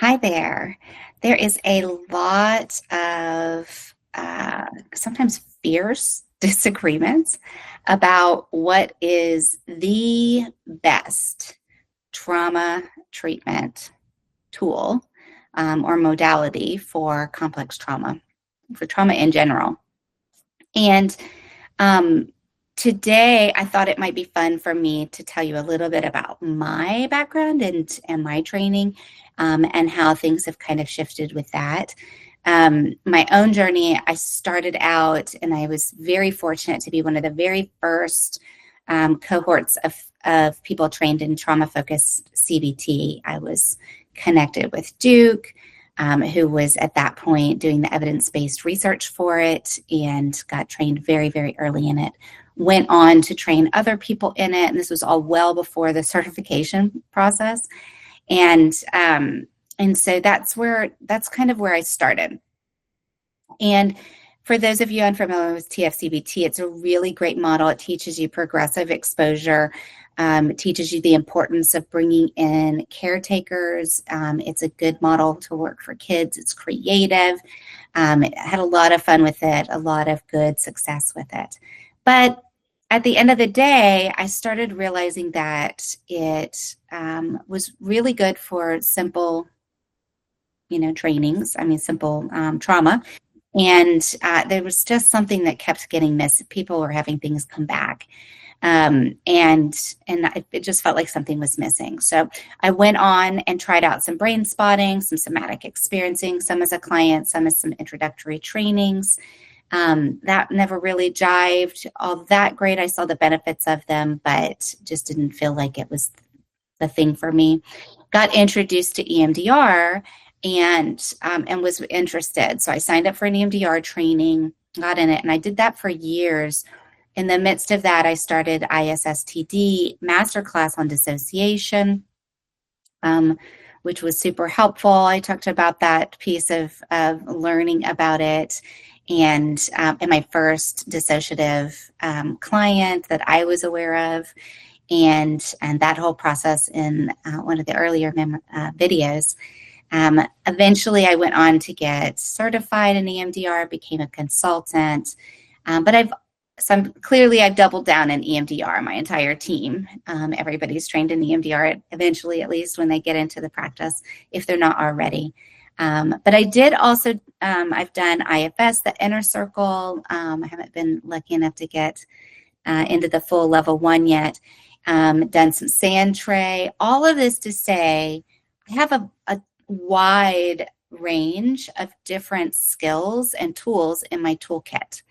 Hi there. There is a lot of sometimes fierce disagreements about what is the best trauma treatment tool or modality for complex trauma, for trauma in general. And um, today, I thought it might be fun for me to tell you a little bit about my background and my training and how things have kind of shifted with that. My own journey, I started out and I was very fortunate to be one of the very first cohorts of people trained in trauma-focused CBT. I was connected with Duke, who was at that point doing the evidence-based research for it and got trained very, very early in it. Went on to train other people in it, and this was all well before the certification process. And so that's kind of where I started. And for those of you unfamiliar with TF-CBT, it's a really great model. It teaches you progressive exposure. It teaches you the importance of bringing in caretakers. It's a good model to work for kids. It's creative. It had a lot of fun with it, a lot of good success with it. But at the end of the day, I started realizing that it was really good for simple, trainings. I mean, simple trauma. And there was just something that kept getting missed. People were having things come back. And it just felt like something was missing. So I went on and tried out some brain spotting, some somatic experiencing, some as a client, some as some introductory trainings. That never really jived all that great. I saw the benefits of them, but just didn't feel like it was the thing for me. Got introduced to EMDR and was interested. So I signed up for an EMDR training, got in it, and I did that for years. In the midst of that, I started ISSTD masterclass on dissociation, which was super helpful. I talked about that piece of learning about it. And my first dissociative client that I was aware of, and that whole process in one of the earlier videos. Eventually, I went on to get certified in EMDR, became a consultant, but clearly I've doubled down in EMDR. My entire team, everybody's trained in EMDR eventually, at least when they get into the practice, if they're not already. But I did also, I've done IFS, the inner circle. I haven't been lucky enough to get into the full level 1 yet. Done some sand tray. All of this to say, I have a wide range of different skills and tools in my toolkit.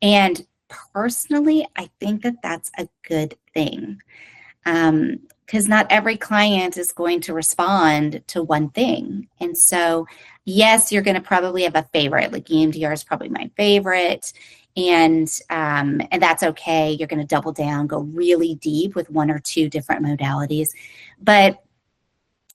And personally, I think that that's a good thing. Because not every client is going to respond to one thing. And so, yes, you're going to probably have a favorite. Like EMDR is probably my favorite. And that's okay. You're going to double down, go really deep with one or two different modalities. But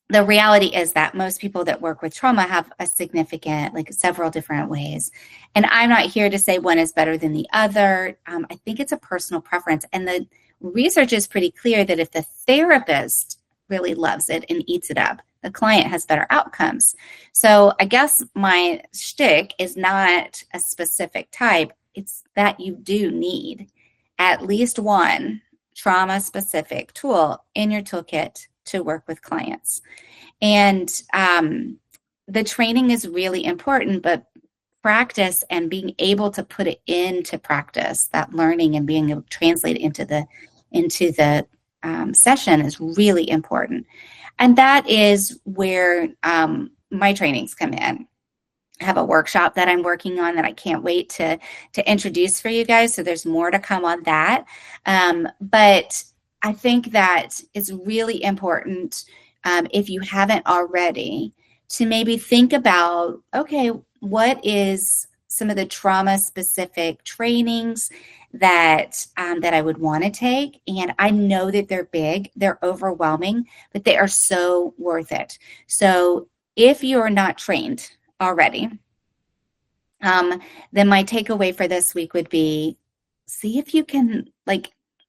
the reality is that most people that work with trauma have a significant, like several different ways. And I'm not here to say one is better than the other. I think it's a personal preference. And the research is pretty clear that if the therapist really loves it and eats it up, the client has better outcomes. So I guess my shtick is not a specific type. It's that you do need at least one trauma-specific tool in your toolkit to work with clients. And the training is really important, but practice and being able to put it into practice, that learning and being able to translate it into the session is really important. And that is where my trainings come in. I have a workshop that I'm working on that I can't wait to introduce for you guys. So there's more to come on that. But I think that it's really important, if you haven't already, to maybe think about, okay, what is some of the trauma-specific trainings that I would want to take? And I know that they're big, they're overwhelming, but they are so worth it. So if you're not trained already, then my takeaway for this week would be, see if you can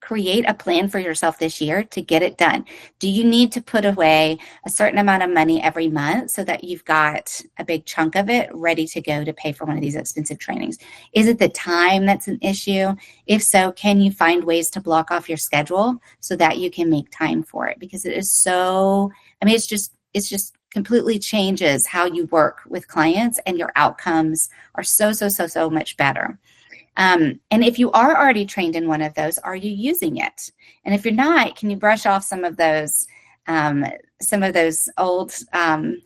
create a plan for yourself this year to get it done. Do you need to put away a certain amount of money every month so that you've got a big chunk of it ready to go to pay for one of these expensive trainings? Is it the time that's an issue? If so, can you find ways to block off your schedule so that you can make time for it? Because it is so, I mean, it's just completely changes how you work with clients, and your outcomes are so much better. And if you are already trained in one of those, are you using it? And if you're not, can you brush off some of those old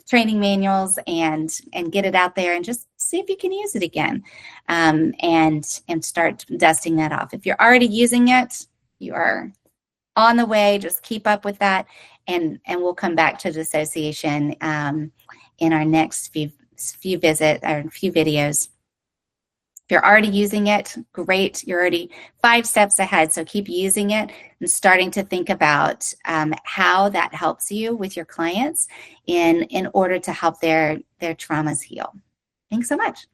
training manuals and get it out there and just see if you can use it again, and start dusting that off. If you're already using it, you are on the way. Just keep up with that, and we'll come back to dissociation in our next few videos. If you're already using it, great. You're already 5 steps ahead. So keep using it and starting to think about how that helps you with your clients in order to help their traumas heal. Thanks so much.